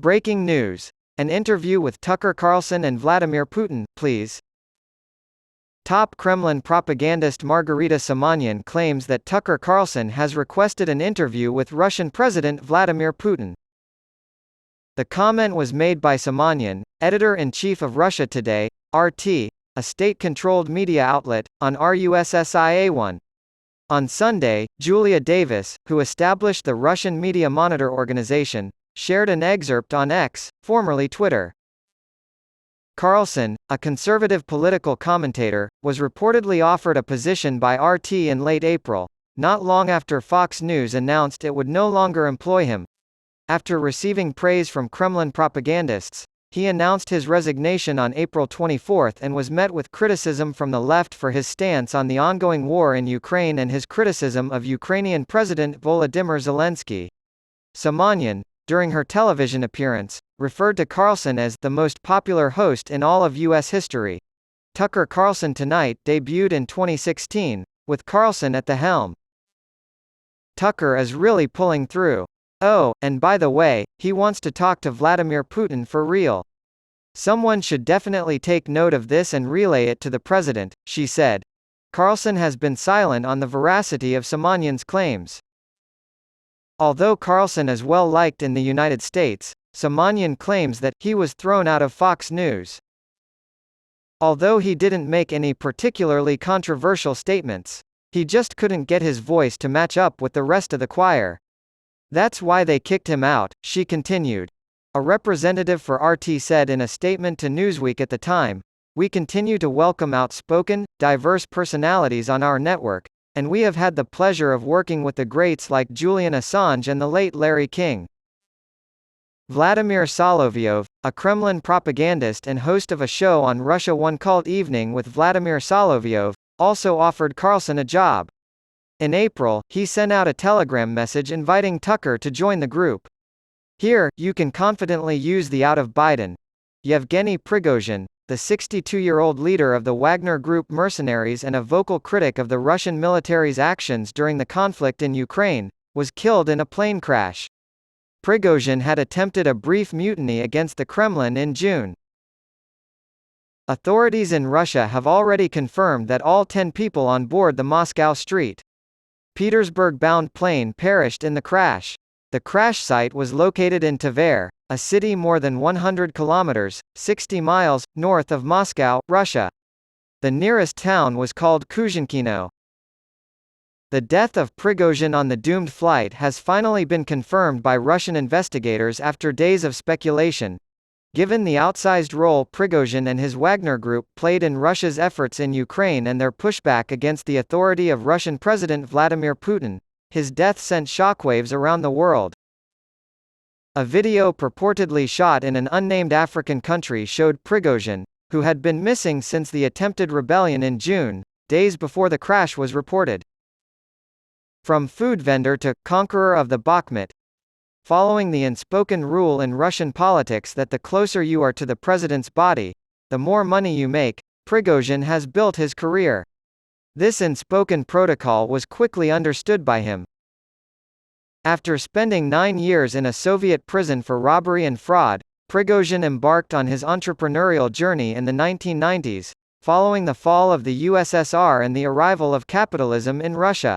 Breaking news. An interview with Tucker Carlson and Vladimir Putin, please. Top Kremlin propagandist Margarita Simonyan claims that Tucker Carlson has requested an interview with Russian President Vladimir Putin. The comment was made by Simonyan, editor-in-chief of Russia Today, RT, a state-controlled media outlet, on RUSSIA1. On Sunday, Julia Davis, who established the Russian Media Monitor organization, shared an excerpt on X, formerly Twitter. Carlson, a conservative political commentator, was reportedly offered a position by RT in late April, not long after Fox News announced it would no longer employ him. After receiving praise from Kremlin propagandists, he announced his resignation on April 24 and was met with criticism from the left for his stance on the ongoing war in Ukraine and his criticism of Ukrainian President Volodymyr Zelensky. Simonyan, during her television appearance, referred to Carlson as the most popular host in all of U.S. history. Tucker Carlson Tonight debuted in 2016, with Carlson at the helm. Tucker is really pulling through. Oh, and by the way, he wants to talk to Vladimir Putin for real. Someone should definitely take note of this and relay it to the president, she said. Carlson has been silent on the veracity of Simonyan's claims. Although Carlson is well liked in the United States, Simonyan claims that he was thrown out of Fox News. Although he didn't make any particularly controversial statements, he just couldn't get his voice to match up with the rest of the choir. That's why they kicked him out, she continued. A representative for RT said in a statement to Newsweek at the time, "We continue to welcome outspoken, diverse personalities on our network, and we have had the pleasure of working with the greats like Julian Assange and the late Larry King." Vladimir Solovyov, a Kremlin propagandist and host of a show on Russia One called Evening with Vladimir Solovyov, also offered Carlson a job. In April, he sent out a telegram message inviting Tucker to join the group. Here, you can confidently use the out of Biden. Yevgeny Prigozhin, the 62-year-old leader of the Wagner Group mercenaries and a vocal critic of the Russian military's actions during the conflict in Ukraine, was killed in a plane crash. Prigozhin had attempted a brief mutiny against the Kremlin in June. Authorities in Russia have already confirmed that all 10 people on board the Moscow St. Petersburg-bound plane perished in the crash. The crash site was located in Tver, a city more than 100 kilometers, 60 miles, north of Moscow, Russia. The nearest town was called Kuzhinkino. The death of Prigozhin on the doomed flight has finally been confirmed by Russian investigators after days of speculation. Given the outsized role Prigozhin and his Wagner Group played in Russia's efforts in Ukraine and their pushback against the authority of Russian President Vladimir Putin, his death sent shockwaves around the world. A video purportedly shot in an unnamed African country showed Prigozhin, who had been missing since the attempted rebellion in June, days before the crash was reported. From food vendor to conqueror of the Bakhmut. Following the unspoken rule in Russian politics that the closer you are to the president's body, the more money you make, Prigozhin has built his career. This unspoken protocol was quickly understood by him. After spending 9 years in a Soviet prison for robbery and fraud, Prigozhin embarked on his entrepreneurial journey in the 1990s, following the fall of the USSR and the arrival of capitalism in Russia.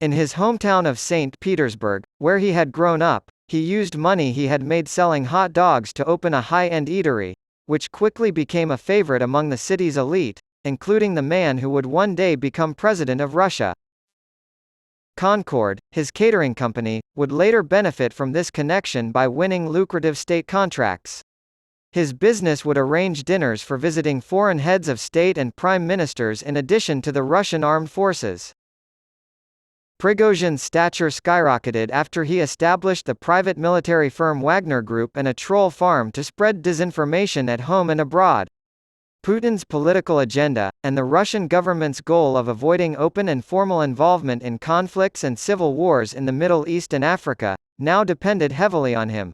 In his hometown of St. Petersburg, where he had grown up, he used money he had made selling hot dogs to open a high-end eatery, which quickly became a favorite among the city's elite, including the man who would one day become president of Russia. Concord, his catering company, would later benefit from this connection by winning lucrative state contracts. His business would arrange dinners for visiting foreign heads of state and prime ministers in addition to the Russian armed forces. Prigozhin's stature skyrocketed after he established the private military firm Wagner Group and a troll farm to spread disinformation at home and abroad. Putin's political agenda, and the Russian government's goal of avoiding open and formal involvement in conflicts and civil wars in the Middle East and Africa, now depended heavily on him.